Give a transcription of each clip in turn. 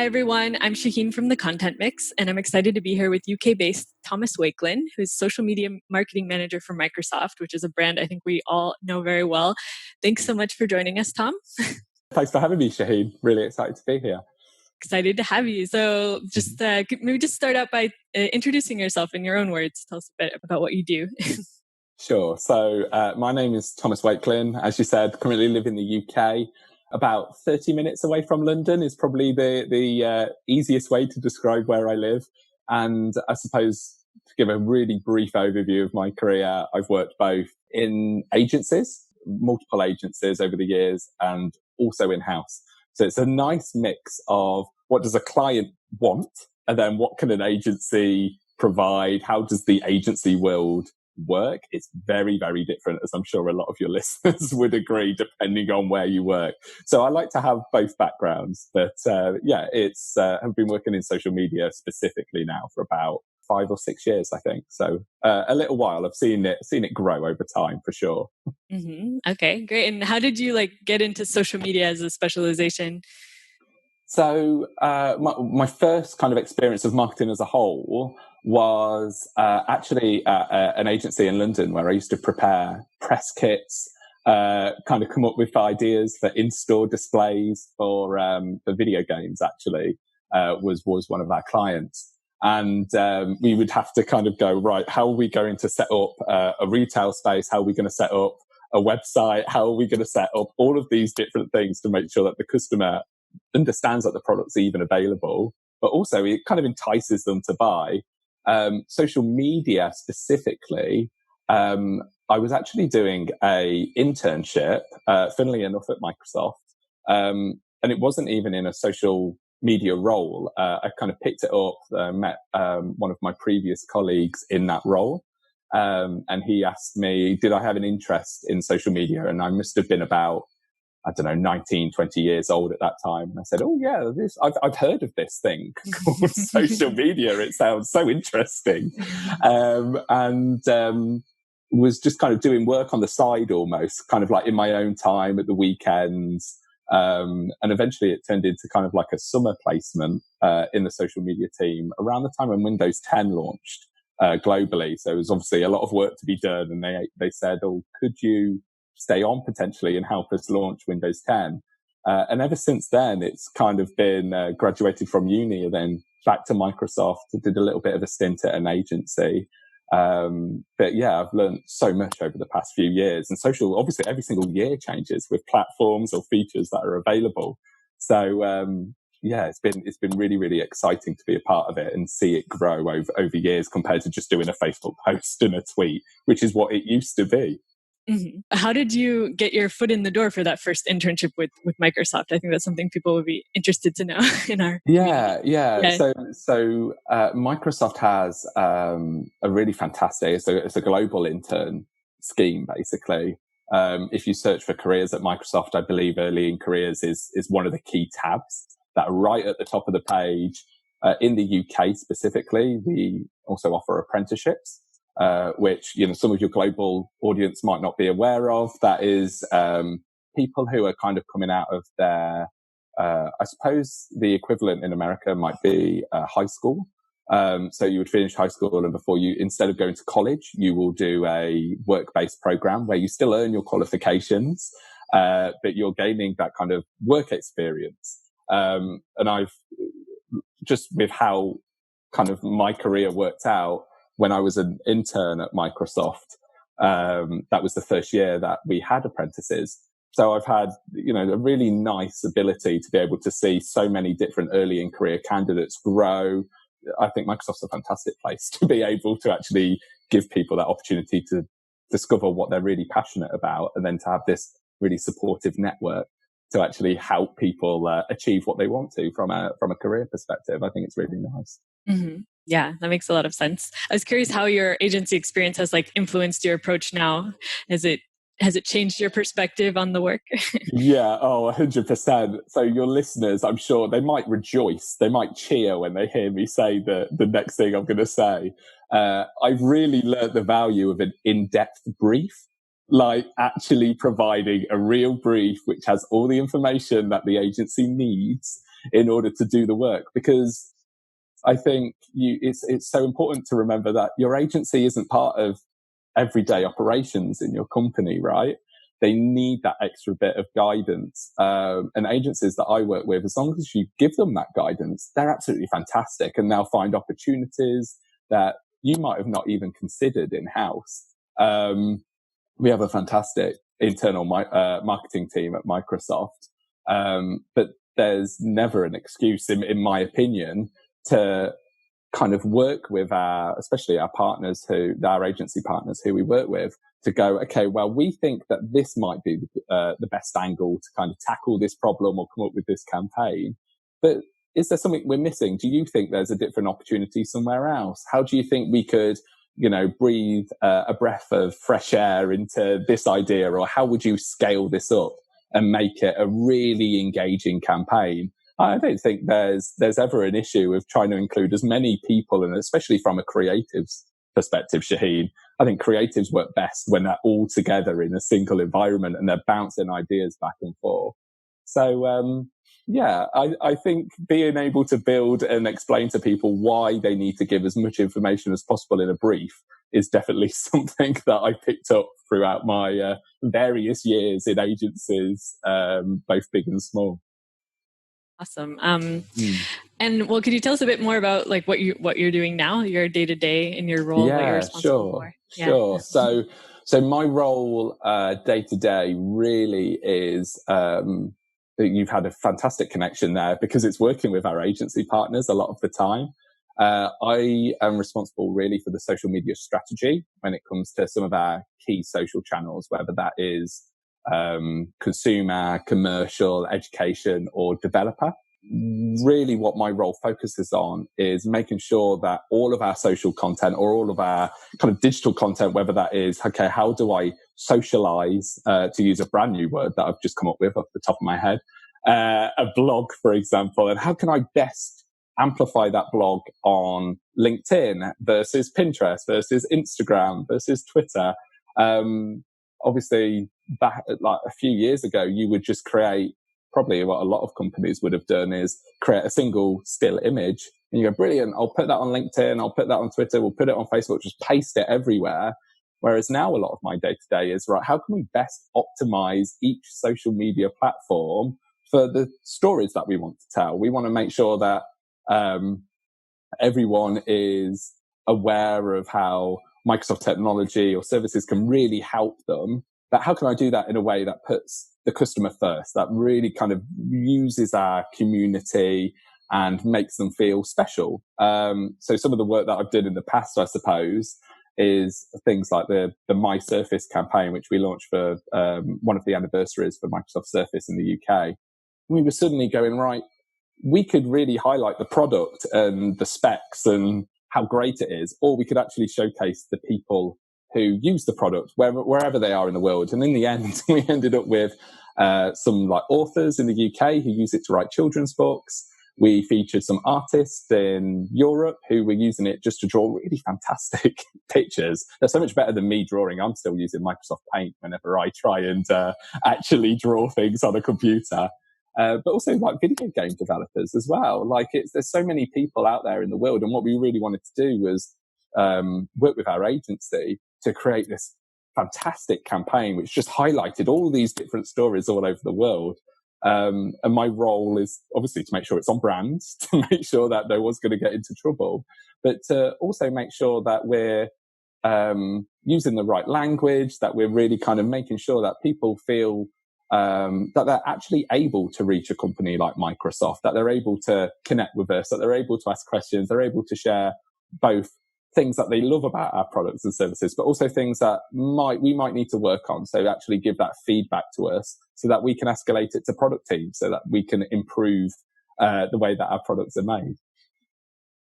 Hi, everyone. I'm Shaheen from The Content Mix, and I'm excited to be here with UK-based Thomas Wakelin, who's social media marketing manager for Microsoft, which is a brand I think we all know very well. Thanks so much for joining us, Tom. Thanks for having me, Shaheen. Really excited to be here. Excited to have you. So maybe just start out by introducing yourself in your own words. Tell us a bit about what you do. Sure. So my name is Thomas Wakelin. As you said, currently live in the UK. About 30 minutes away from London is probably the easiest way to describe where I live. And I suppose to give a really brief overview of my career, I've worked both in agencies, multiple agencies over the years, and also in-house. So it's a nice mix of what does a client want, and then what can an agency provide? How does the agency world work? It's very, very different, as I'm sure a lot of your listeners would agree, depending on where you work. So I like to have both backgrounds, but I've been working in social media specifically now for about 5 or 6 years, I think. So a little while. I've seen it grow over time for sure. Mm-hmm. Okay, great. And how did you get into social media as a specialization? So my first kind of experience of marketing as a whole was actually at an agency in London where I used to prepare press kits, kind of come up with ideas for in-store displays for video games. Actually, was one of our clients, and we would have to kind of go, right, how are we going to set up a retail space? How are we going to set up a website? How are we going to set up all of these different things to make sure that the customer understands that the product's even available, but also it kind of entices them to buy. Social media specifically, I was actually doing a internship, funnily enough, at Microsoft, and it wasn't even in a social media role. I kind of picked it up, met one of my previous colleagues in that role, and he asked me, did I have an interest in social media? And I must have been about, I don't know, 19, 20 years old at that time. And I said, oh yeah, I've heard of this thing called social media. It sounds so interesting. Was just kind of doing work on the side almost, kind of like in my own time at the weekends. And eventually it turned into kind of like a summer placement in the social media team around the time when Windows 10 launched globally. So it was obviously a lot of work to be done. And they said, oh, could you stay on potentially and help us launch Windows 10. And ever since then, it's kind of been graduated from uni and then back to Microsoft. Did a little bit of a stint at an agency. But yeah, I've learned so much over the past few years. And social, obviously, every single year changes with platforms or features that are available. So it's been really, really exciting to be a part of it and see it grow over years compared to just doing a Facebook post and a tweet, which is what it used to be. Mm-hmm. How did you get your foot in the door for that first internship with Microsoft? I think that's something people would be interested to know in our community. Yeah. So Microsoft has a really fantastic. It's a global intern scheme, basically. If you search for careers at Microsoft, I believe early in careers is one of the key tabs that are right at the top of the page. In the UK specifically, we also offer apprenticeships. Which, some of your global audience might not be aware of. That is people who are kind of coming out of their, I suppose the equivalent in America might be high school. So you would finish high school and instead of going to college, you will do a work-based program where you still earn your qualifications, but you're gaining that kind of work experience. And I've just with how kind of my career worked out, when I was an intern at Microsoft, that was the first year that we had apprentices. So I've had, a really nice ability to be able to see so many different early in career candidates grow. I think Microsoft's a fantastic place to be able to actually give people that opportunity to discover what they're really passionate about, and then to have this really supportive network to actually help people achieve what they want to from a career perspective. I think it's really nice. Mm-hmm. Yeah, that makes a lot of sense. I was curious how your agency experience has influenced your approach now. Has it changed your perspective on the work? Yeah, 100%. So your listeners, I'm sure they might rejoice, they might cheer when they hear me say the next thing I'm going to say. I've really learned the value of an in-depth brief, like actually providing a real brief which has all the information that the agency needs in order to do the work. Because I think it's so important to remember that your agency isn't part of everyday operations in your company, right? They need that extra bit of guidance. And agencies that I work with, as long as you give them that guidance, they're absolutely fantastic, and they'll find opportunities that you might have not even considered in-house. We have a fantastic internal marketing team at Microsoft, but there's never an excuse, in my opinion, to kind of work with especially our partners, our agency partners who we work with, to go, okay, well, we think that this might be the best angle to kind of tackle this problem or come up with this campaign. But is there something we're missing? Do you think there's a different opportunity somewhere else? How do you think we could, breathe a breath of fresh air into this idea? Or how would you scale this up and make it a really engaging campaign? I don't think there's ever an issue of trying to include as many people, and especially from a creatives perspective, Shaheen. I think creatives work best when they're all together in a single environment and they're bouncing ideas back and forth. So, I think being able to build and explain to people why they need to give as much information as possible in a brief is definitely something that I picked up throughout my various years in agencies, both big and small. Awesome. And well, could you tell us a bit more about like what you're doing now, your day to day in your role, what you're responsible for? Sure. So my role day to day really is you've had a fantastic connection there, because it's working with our agency partners a lot of the time. I am responsible really for the social media strategy when it comes to some of our key social channels, whether that is consumer, commercial, education, or developer. Really what my role focuses on is making sure that all of our social content, or all of our kind of digital content, whether that is, okay, how do I socialize, to use a brand new word that I've just come up with off the top of my head, a blog, for example, and how can I best amplify that blog on LinkedIn versus Pinterest versus Instagram versus Twitter. Obviously, back like a few years ago, you would just create, probably what a lot of companies would have done is create a single still image, and you go, brilliant, I'll put that on LinkedIn, I'll put that on Twitter, we'll put it on Facebook, just paste it everywhere. Whereas now a lot of my day to day is, right, how can we best optimize each social media platform for the stories that we want to tell? We want to make sure that everyone is aware of how Microsoft technology or services can really help them. But how can I do that in a way that puts the customer first, that really kind of uses our community and makes them feel special? So some of the work that I've done in the past, I suppose, is things like the My Surface campaign, which we launched for one of the anniversaries for Microsoft Surface in the UK. We were suddenly going, right, we could really highlight the product and the specs and how great it is, or we could actually showcase the people who use the product wherever they are in the world. And in the end, we ended up with some like authors in the UK who use it to write children's books. We featured some artists in Europe who were using it just to draw really fantastic pictures. They're so much better than me drawing. I'm still using Microsoft Paint whenever I try and actually draw things on a computer. But also like video game developers as well. Like there's so many people out there in the world. And what we really wanted to do was work with our agency to create this fantastic campaign, which just highlighted all these different stories all over the world. And my role is obviously to make sure it's on brand, to make sure that no one's going to get into trouble, but to also make sure that we're using the right language, that we're really kind of making sure that people feel that they're actually able to reach a company like Microsoft, that they're able to connect with us, that they're able to ask questions, they're able to share both things that they love about our products and services, but also things that we might need to work on. So actually give that feedback to us so that we can escalate it to product teams so that we can improve the way that our products are made.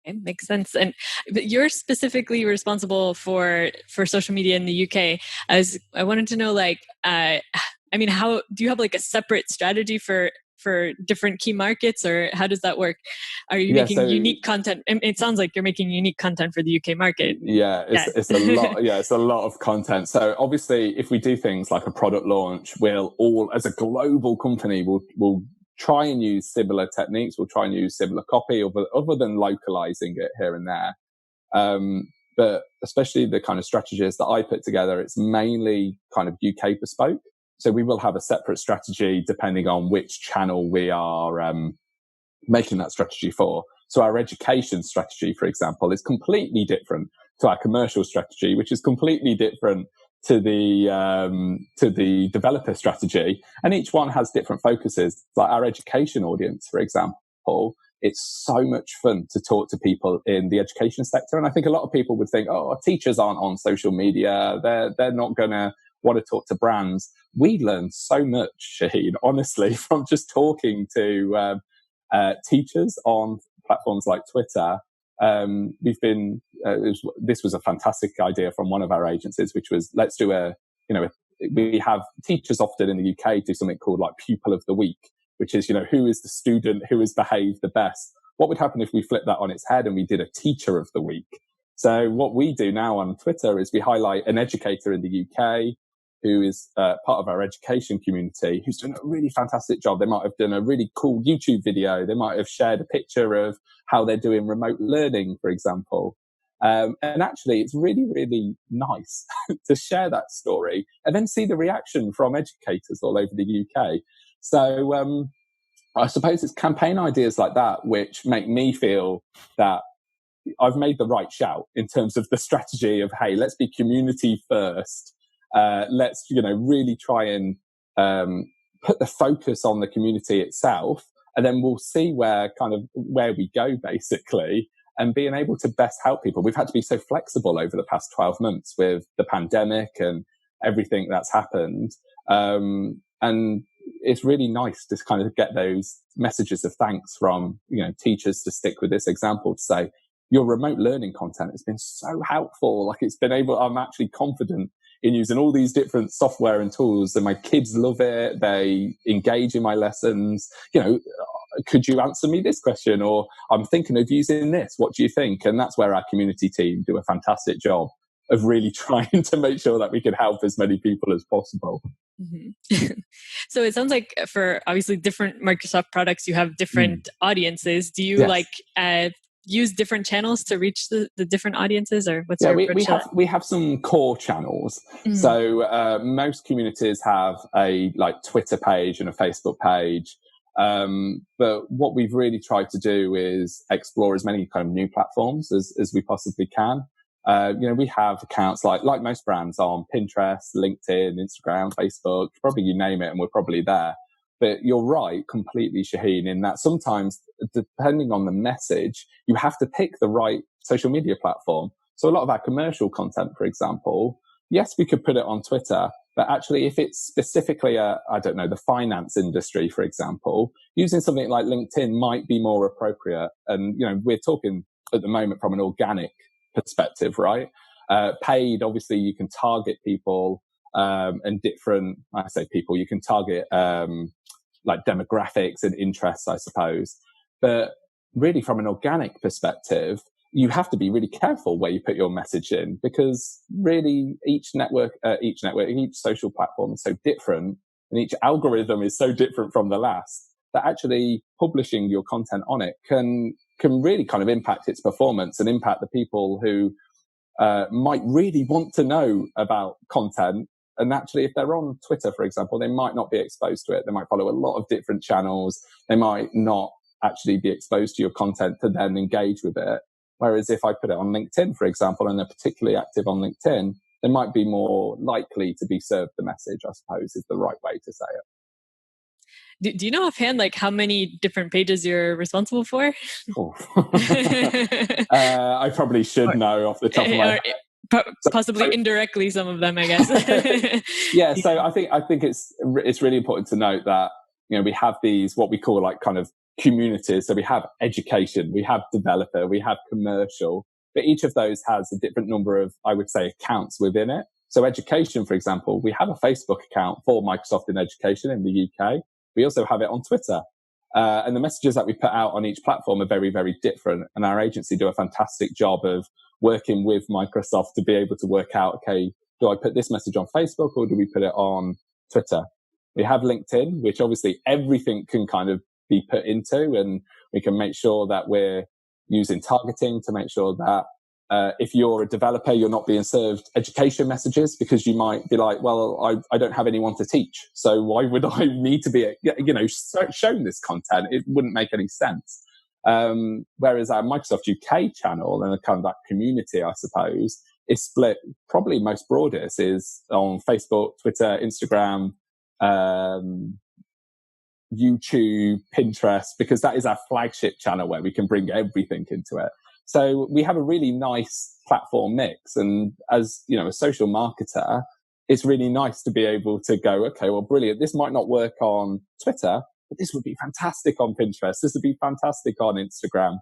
It makes sense. And you're specifically responsible for social media in the UK. I wanted to know, like, how do you have like a separate strategy for different key markets, or how does that work? Are you making unique content? It sounds like you're making unique content for the UK market. It's a lot. Yeah, it's a lot of content. So obviously, if we do things like a product launch, we'll all, as a global company, we'll try and use similar techniques. We'll try and use similar copy other than localizing it here and there. But especially the kind of strategies that I put together, it's mainly kind of UK bespoke. So we will have a separate strategy depending on which channel we are making that strategy for. So our education strategy, for example, is completely different to our commercial strategy, which is completely different to the developer strategy. And each one has different focuses. Like our education audience, for example, it's so much fun to talk to people in the education sector. And I think a lot of people would think, oh, teachers aren't on social media. They're not going to want to talk to brands. We learn so much, Shaheen, honestly, from just talking to teachers on platforms like Twitter. This was a fantastic idea from one of our agencies, which was, let's do we have teachers often in the UK do something called like Pupil of the Week, which is, who is the student who has behaved the best? What would happen if we flipped that on its head and we did a Teacher of the Week? So what we do now on Twitter is we highlight an educator in the UK who is part of our education community, who's done a really fantastic job. They might have done a really cool YouTube video. They might have shared a picture of how they're doing remote learning, for example. And actually, it's really, really nice to share that story and then see the reaction from educators all over the UK. So I suppose it's campaign ideas like that which make me feel that I've made the right shout in terms of the strategy of, hey, let's be community first. Let's, really try and put the focus on the community itself, and then we'll see where we go, basically, and being able to best help people. We've had to be so flexible over the past 12 months with the pandemic and everything that's happened. And it's really nice to kind of get those messages of thanks from, teachers to stick with this example to say, your remote learning content has been so helpful. Like I'm actually confident in using all these different software and tools, and my kids love it. They engage in my lessons. Could you answer me this question? Or I'm thinking of using this. What do you think? And that's where our community team do a fantastic job of really trying to make sure that we can help as many people as possible. Mm-hmm. So it sounds like for obviously different Microsoft products, you have different audiences. Do you use different channels to reach the different audiences, or what's your approach? We have some core channels. Mm-hmm. So most communities have a Twitter page and a Facebook page. But what we've really tried to do is explore as many kind of new platforms as we possibly can. We have accounts like most brands on Pinterest, LinkedIn, Instagram, Facebook, probably you name it, and we're probably there. But you're right, completely, Shaheen, in that sometimes, depending on the message, you have to pick the right social media platform. So a lot of our commercial content, for example, yes, we could put it on Twitter, but actually if it's specifically the finance industry, for example, using something like LinkedIn might be more appropriate. And, we're talking at the moment from an organic perspective, right? Paid, obviously, you can target people and different, I say people, you can target demographics and interests, I suppose. But really, from an organic perspective, you have to be really careful where you put your message in, because really each social platform is so different, and each algorithm is so different from the last, that actually publishing your content on it can really kind of impact its performance and impact the people who might really want to know about content. And actually, if they're on Twitter, for example, they might not be exposed to it. They might follow a lot of different channels. They might not actually be exposed to your content to then engage with it. Whereas if I put it on LinkedIn, for example, and they're particularly active on LinkedIn, they might be more likely to be served the message, I suppose, is the right way to say it. Do you know offhand, how many different pages you're responsible for? Oh. I probably should know off the top of my head. Possibly indirectly, some of them, I guess. Yeah, so I think it's really important to note that we have these what we call kind of communities. So we have education, we have developer, we have commercial, but each of those has a different number of, I would say, accounts within it. So education, for example, we have a Facebook account for Microsoft in Education in the UK. We also have it on Twitter. And the messages that we put out on each platform are very, very different. And our agency do a fantastic job of working with Microsoft to be able to work out, okay, do I put this message on Facebook or do we put it on Twitter? We have LinkedIn, which obviously everything can kind of be put into, and we can make sure that we're using targeting to make sure that if you're a developer, you're not being served education messages, because you might be like, well, I don't have anyone to teach, so why would I need to be, shown this content? It wouldn't make any sense. Whereas our Microsoft UK channel and kind of that community, I suppose, is split probably most broadest is on Facebook, Twitter, Instagram, YouTube, Pinterest, because that is our flagship channel where we can bring everything into it. So we have a really nice platform mix. And as, a social marketer, it's really nice to be able to go, okay, well, brilliant. This might not work on Twitter, but this would be fantastic on Pinterest. This would be fantastic on Instagram.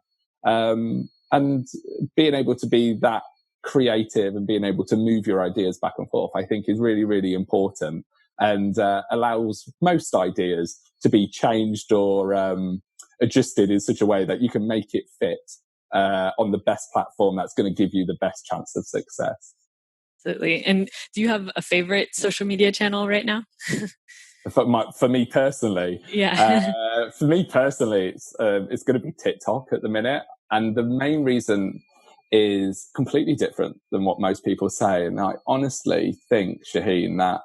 And being able to be that creative and being able to move your ideas back and forth, I think is really, really important, and allows most ideas to be changed or adjusted in such a way that you can make it fit on the best platform that's going to give you the best chance of success. Absolutely. And do you have a favorite social media channel right now? For me personally, it's going to be TikTok at the minute, and the main reason is completely different than what most people say. And I honestly think, Shaheen, that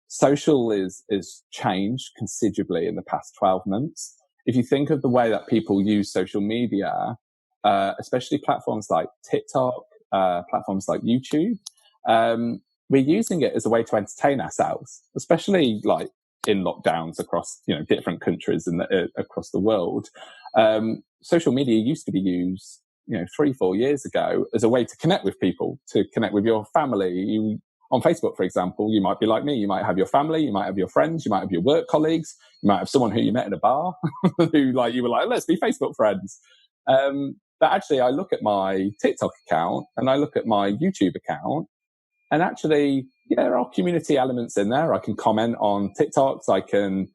social is changed considerably in the past 12 months. If you think of the way that people use social media, especially platforms like TikTok, platforms like YouTube, we're using it as a way to entertain ourselves, especially like in lockdowns across different countries and across the world. Social media used to be used 3-4 years ago as a way to connect with people, to connect with your family. On Facebook, for example, you might be like me. You might have your family, you might have your friends, you might have your work colleagues, you might have someone who you met in a bar who you were like, let's be Facebook friends. But actually, I look at my TikTok account and I look at my YouTube account, and actually, there are community elements in there. I can comment on TikToks. I can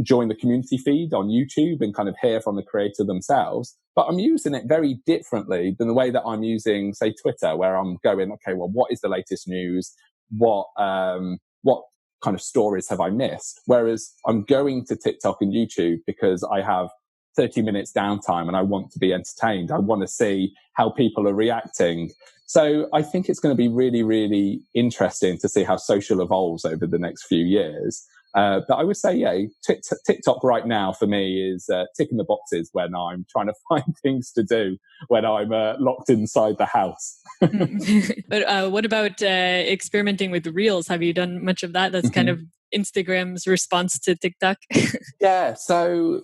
join the community feed on YouTube and kind of hear from the creator themselves. But I'm using it very differently than the way that I'm using, say, Twitter, where I'm going, okay, well, what is the latest news? What kind of stories have I missed? Whereas I'm going to TikTok and YouTube because I have 30 minutes downtime and I want to be entertained. I want to see how people are reacting. So I think it's going to be really, really interesting to see how social evolves over the next few years. But I would say, TikTok right now for me is ticking the boxes when I'm trying to find things to do when I'm locked inside the house. But what about experimenting with Reels? Have you done much of that? That's kind of Instagram's response to TikTok. Yeah. So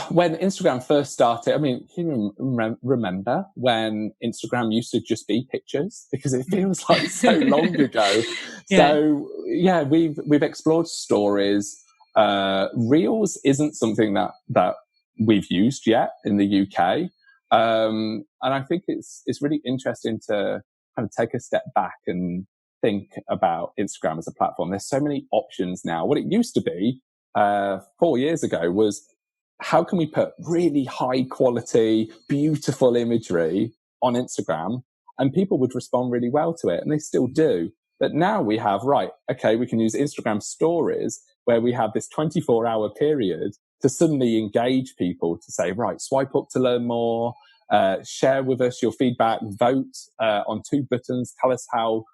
when Instagram first started, I mean, can you remember when Instagram used to just be pictures? Because it feels like so long ago. Yeah. So yeah, we've explored stories. Reels isn't something that we've used yet in the UK. And I think it's really interesting to kind of take a step back and think about Instagram as a platform. There's so many options now. What it used to be 4 years ago was, how can we put really high quality, beautiful imagery on Instagram, and people would respond really well to it, and they still do. But now we have, we can use Instagram stories where we have this 24-hour period to suddenly engage people, to say, swipe up to learn more, share with us your feedback, vote on 2 buttons, tell us how,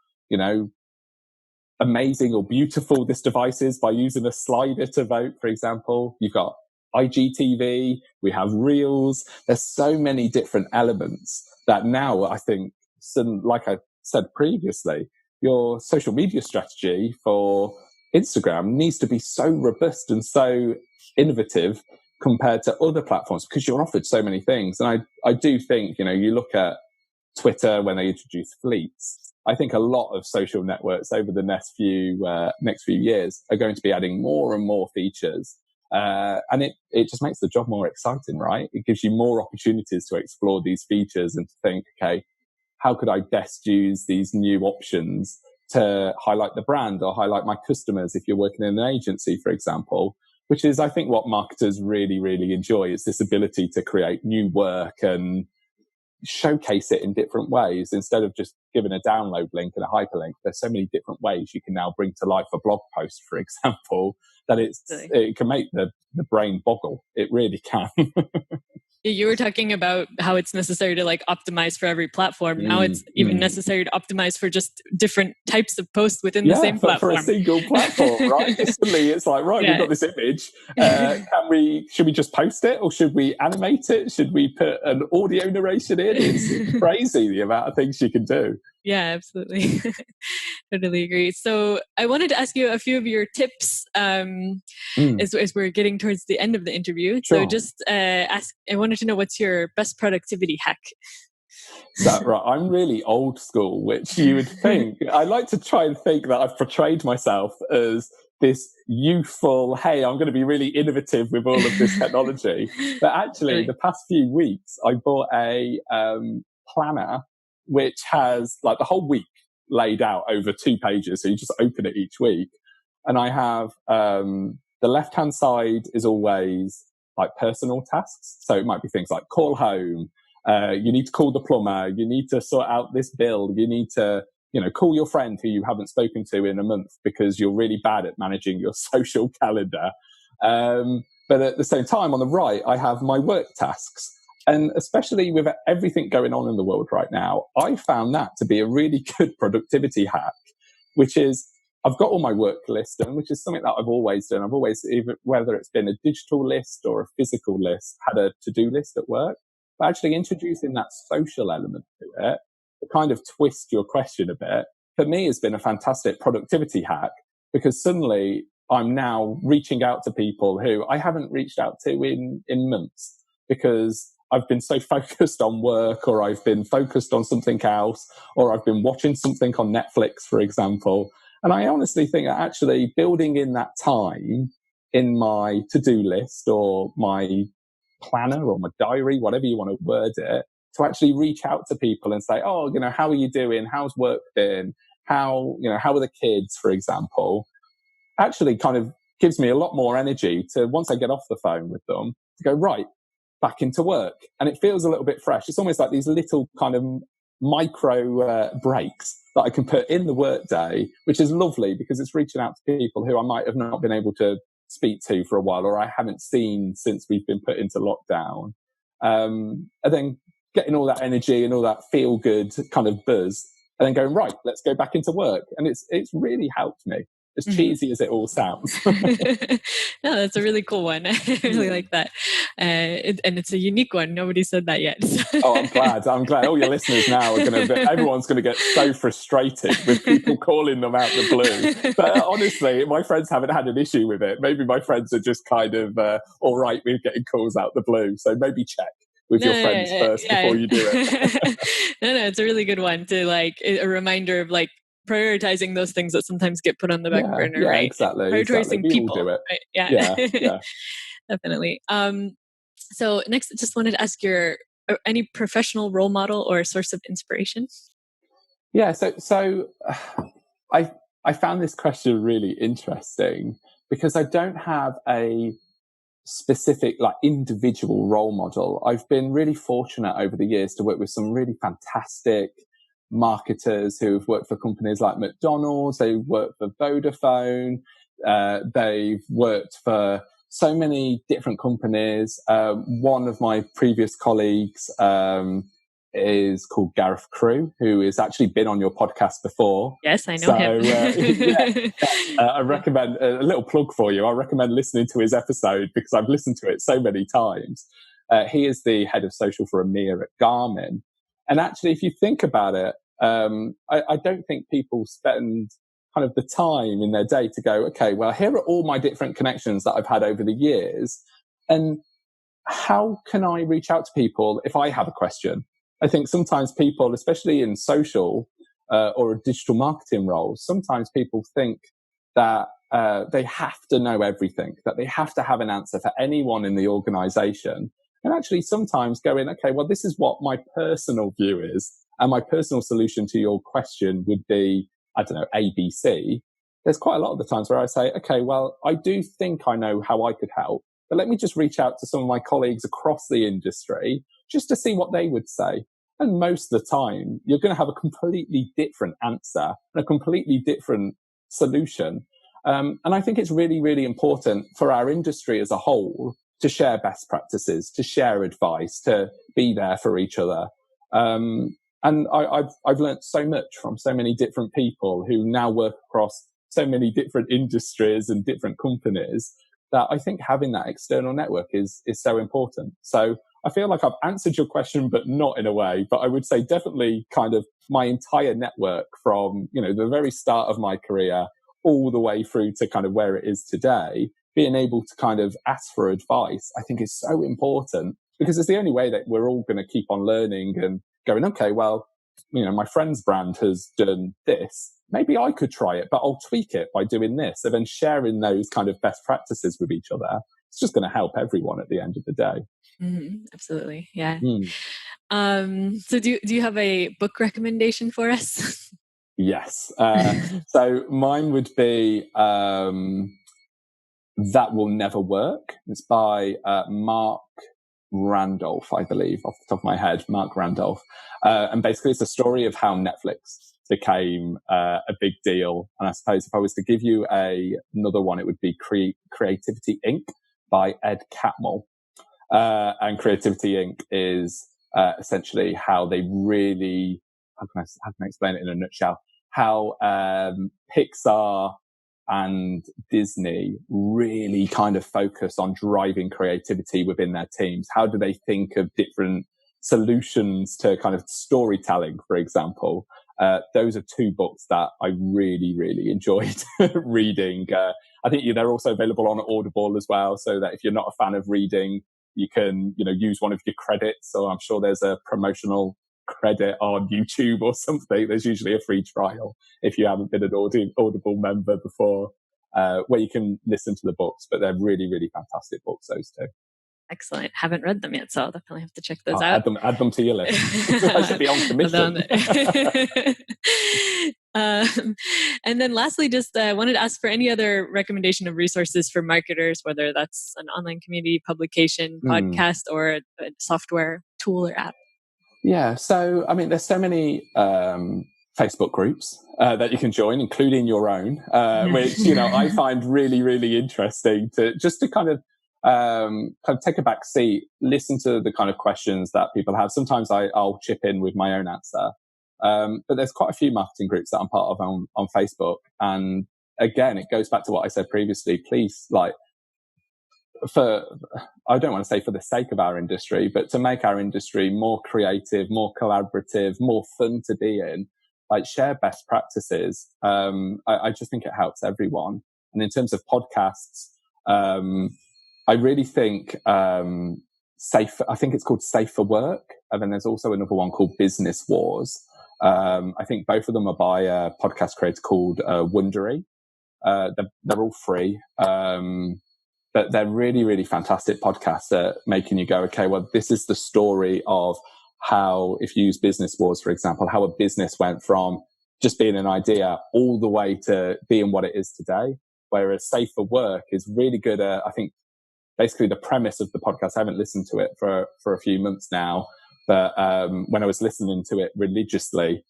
amazing or beautiful this device is by using a slider to vote, for example. You've got IGTV, we have Reels. There's so many different elements that now I think, like I said previously, your social media strategy for Instagram needs to be so robust and so innovative compared to other platforms, because you're offered so many things. And I do think, you look at Twitter when they introduce fleets. I think a lot of social networks over the next few years are going to be adding more and more features. And it just makes the job more exciting, right? It gives you more opportunities to explore these features and to think, okay, how could I best use these new options to highlight the brand or highlight my customers if you're working in an agency, for example, which is, I think, what marketers really, really enjoy. It's this ability to create new work and showcase it in different ways instead of just giving a download link and a hyperlink. There's so many different ways you can now bring to life a blog post, for example, that it can make the brain boggle. It really can. You were talking about how it's necessary to like optimize for every platform. Now it's even necessary to optimize for just different types of posts within the same platform. For a single platform, right? Suddenly it's like, right, we've got this image. Should we just post it, or should we animate it? Should we put an audio narration in? It's crazy the amount of things you can do. Yeah, absolutely. Totally agree. So I wanted to ask you a few of your tips as we're getting towards the end of the interview. Sure. So I wanted to know, what's your best productivity hack? So, right, I'm really old school, which you would think. I like to try and think that I've portrayed myself as this youthful, hey, I'm going to be really innovative with all of this technology. But actually, the past few weeks, I bought a planner which has like the whole week laid out over 2 pages. So you just open it each week. And I have the left-hand side is always like personal tasks. So it might be things like call home. You need to call the plumber. You need to sort out this bill. You need to, call your friend who you haven't spoken to in a month because you're really bad at managing your social calendar. But at the same time, on the right, I have my work tasks. And especially with everything going on in the world right now, I found that to be a really good productivity hack, which is I've got all my work list done, which is something that I've always done. I've always, whether it's been a digital list or a physical list, had a to-do list at work. But actually introducing that social element to it, to kind of twist your question a bit, for me has been a fantastic productivity hack, because suddenly I'm now reaching out to people who I haven't reached out to in months, because I've been so focused on work, or I've been focused on something else, or I've been watching something on Netflix, for example. And I honestly think that actually building in that time in my to-do list or my planner or my diary, whatever you want to word it, to actually reach out to people and say, oh, how are you doing? How's work been? How are the kids, for example, actually kind of gives me a lot more energy to, once I get off the phone with them, to go, right, back into work. And it feels a little bit fresh. It's almost like these little kind of micro breaks that I can put in the work day, which is lovely because it's reaching out to people who I might have not been able to speak to for a while, or I haven't seen since we've been put into lockdown. And then getting all that energy and all that feel good kind of buzz, and then going, right, let's go back into work. And it's really helped me, as cheesy as it all sounds. No, that's a really cool one. I really like that. And it's a unique one. Nobody said that yet. Oh, I'm glad. All your listeners now are everyone's going to get so frustrated with people calling them out the blue. But honestly, my friends haven't had an issue with it. Maybe my friends are just kind of all right with getting calls out the blue. So maybe check with your friends first before you do it. No, it's a really good one, to like a reminder of like prioritizing those things that sometimes get put on the back burner, yeah, right? Exactly. Prioritizing We people. all do it. Right? Yeah. Definitely. So next, I just wanted to ask any professional role model or source of inspiration? Yeah. So I found this question really interesting, because I don't have a specific like individual role model. I've been really fortunate over the years to work with some really fantastic marketers who've worked for companies like McDonald's. They've worked for Vodafone. They've worked for so many different companies. One of my previous colleagues is called Gareth Crew, who has actually been on your podcast before. Yes, I know him. I recommend a little plug for you. I recommend listening to his episode because I've listened to it so many times. He is the head of social for EMEA at Garmin. And actually, if you think about it, I don't think people spend kind of the time in their day to go, okay, well, here are all my different connections that I've had over the years. And how can I reach out to people if I have a question? I think sometimes people, especially in social or digital marketing roles, sometimes people think that they have to know everything, that they have to have an answer for anyone in the organization. And actually sometimes going, okay, well, this is what my personal view is. And my personal solution to your question would be, I don't know, ABC. There's quite a lot of the times where I say, okay, well, I do think I know how I could help, but let me just reach out to some of my colleagues across the industry just to see what they would say. And most of the time, you're going to have a completely different answer and a completely different solution. And I think it's really, really important for our industry as a whole to share best practices, to share advice, to be there for each other. And I've learned so much from so many different people who now work across so many different industries and different companies, that I think having that external network is so important. So I feel like I've answered your question, but not in a way. But I would say definitely kind of my entire network from, the very start of my career all the way through to kind of where it is today, being able to kind of ask for advice, I think is so important, because it's the only way that we're all going to keep on learning and going, okay, well, my friend's brand has done this. Maybe I could try it, but I'll tweak it by doing this. And then sharing those kind of best practices with each other, it's just going to help everyone at the end of the day. Mm-hmm. Absolutely. Yeah. So do you have a book recommendation for us? Yes. So mine would be That Will Never Work. It's by Mark Randolph, I believe, off the top of my head, Mark Randolph. And basically it's a story of how Netflix became a big deal. And I suppose if I was to give you another one, it would be Creativity Inc. by Ed Catmull. And Creativity Inc. is essentially how they really, how can I explain it in a nutshell? How Pixar and Disney really kind of focus on driving creativity within their teams. How do they think of different solutions to kind of storytelling, for example? Those are two books that I really, really enjoyed reading. I think they're also available on Audible as well, so that if you're not a fan of reading, you can, use one of your credits. So I'm sure there's a promotional credit on YouTube or something. There's usually a free trial if you haven't been an Audible member before, where you can listen to the books. But they're really, really fantastic books, those two. Excellent. Haven't read them yet, so I'll definitely have to check those out. Add them to your list. I should be on commission. And then lastly, just wanted to ask for any other recommendation of resources for marketers, whether that's an online community, publication, podcast, or a software tool or app. Yeah. So, I mean, there's so many Facebook groups that you can join, including your own, which, I find really, really interesting to kind of take a back seat, listen to the kind of questions that people have. Sometimes I'll chip in with my own answer. But there's quite a few marketing groups that I'm part of on Facebook. And again, it goes back to what I said previously. Please, I don't want to say for the sake of our industry, but to make our industry more creative, more collaborative, more fun to be in, share best practices. I just think it helps everyone. And in terms of podcasts, I really think I think it's called Safe for Work. And then there's also another one called Business Wars. I think both of them are by a podcast creator called Wondery. They're all free. But they're really, really fantastic podcasts at making you go, okay, well, this is the story of how, if you use Business Wars, for example, how a business went from just being an idea all the way to being what it is today. Whereas Safe for Work is really good at, I think, basically the premise of the podcast. I haven't listened to it for a few months now, but when I was listening to it religiously,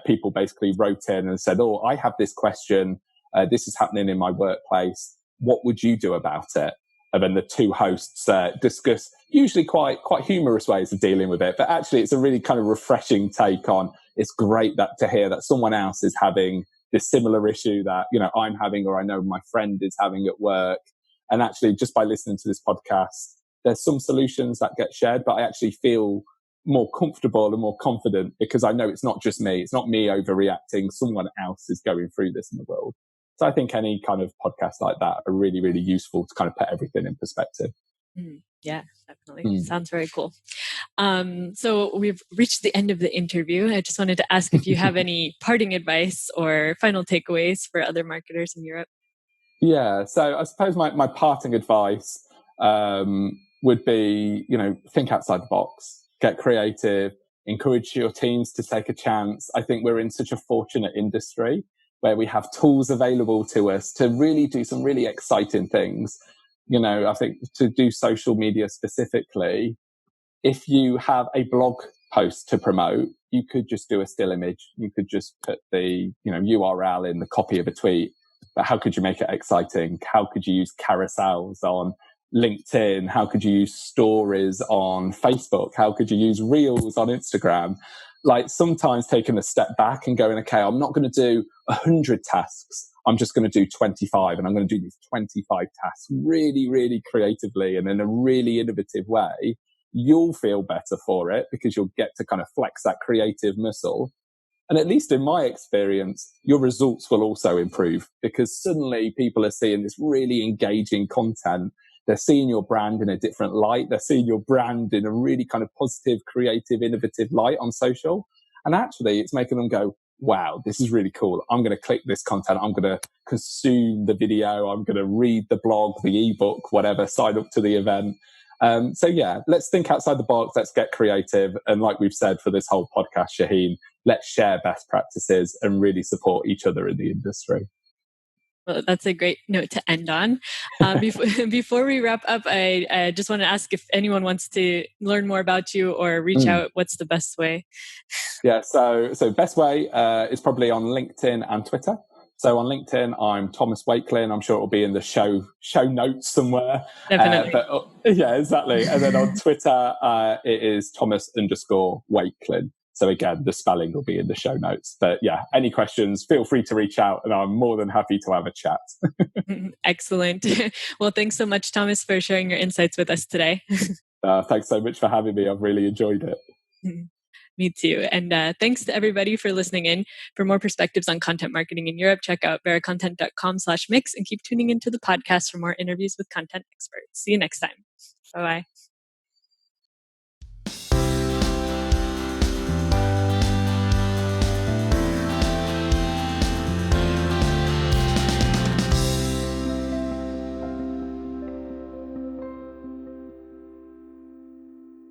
people basically wrote in and said, oh, I have this question. This is happening in my workplace. What would you do about it? And then the two hosts discuss usually quite humorous ways of dealing with it. But actually, it's a really kind of refreshing take on. It's great to hear that someone else is having this similar issue that I'm having, or I know my friend is having at work. And actually, just by listening to this podcast, there's some solutions that get shared, but I actually feel more comfortable and more confident because I know it's not just me. It's not me overreacting. Someone else is going through this in the world. So I think any kind of podcast like that are really, really useful to kind of put everything in perspective. Yeah, definitely. Sounds very cool. So we've reached the end of the interview. I just wanted to ask if you have any parting advice or final takeaways for other marketers in Europe. Yeah, so I suppose my parting advice would be, think outside the box, get creative, encourage your teams to take a chance. I think we're in such a fortunate industry where we have tools available to us to really do some really exciting things. I think to do social media specifically, if you have a blog post to promote, you could just do a still image. You could just put the URL in the copy of a tweet. But how could you make it exciting? How could you use carousels on LinkedIn? How could you use stories on Facebook? How could you use reels on Instagram? Like sometimes taking a step back and going, okay, I'm not going to do 100 tasks. I'm just going to do 25, and I'm going to do these 25 tasks really, really creatively and in a really innovative way. You'll feel better for it because you'll get to kind of flex that creative muscle. And at least in my experience, your results will also improve because suddenly people are seeing this really engaging content. They're seeing your brand in a different light. They're seeing your brand in a really kind of positive, creative, innovative light on social. And actually, it's making them go, wow, this is really cool. I'm going to click this content. I'm going to consume the video. I'm going to read the blog, the ebook, whatever, sign up to the event. So yeah, let's think outside the box. Let's get creative. And like we've said for this whole podcast, Shaheen, let's share best practices and really support each other in the industry. Well, that's a great note to end on. Before we wrap up, I just want to ask if anyone wants to learn more about you or reach out. What's the best way? Yeah, so best way is probably on LinkedIn and Twitter. So on LinkedIn, I'm Thomas Wakelin. I'm sure it'll be in the show notes somewhere. Definitely. Yeah, exactly. And then on Twitter, it is Thomas_Wakelin. So again, the spelling will be in the show notes. But yeah, any questions, feel free to reach out and I'm more than happy to have a chat. Excellent. Well, thanks so much, Thomas, for sharing your insights with us today. Thanks so much for having me. I've really enjoyed it. Me too. And thanks to everybody for listening in. For more perspectives on content marketing in Europe, check out veracontent.com/mix and keep tuning into the podcast for more interviews with content experts. See you next time. Bye-bye.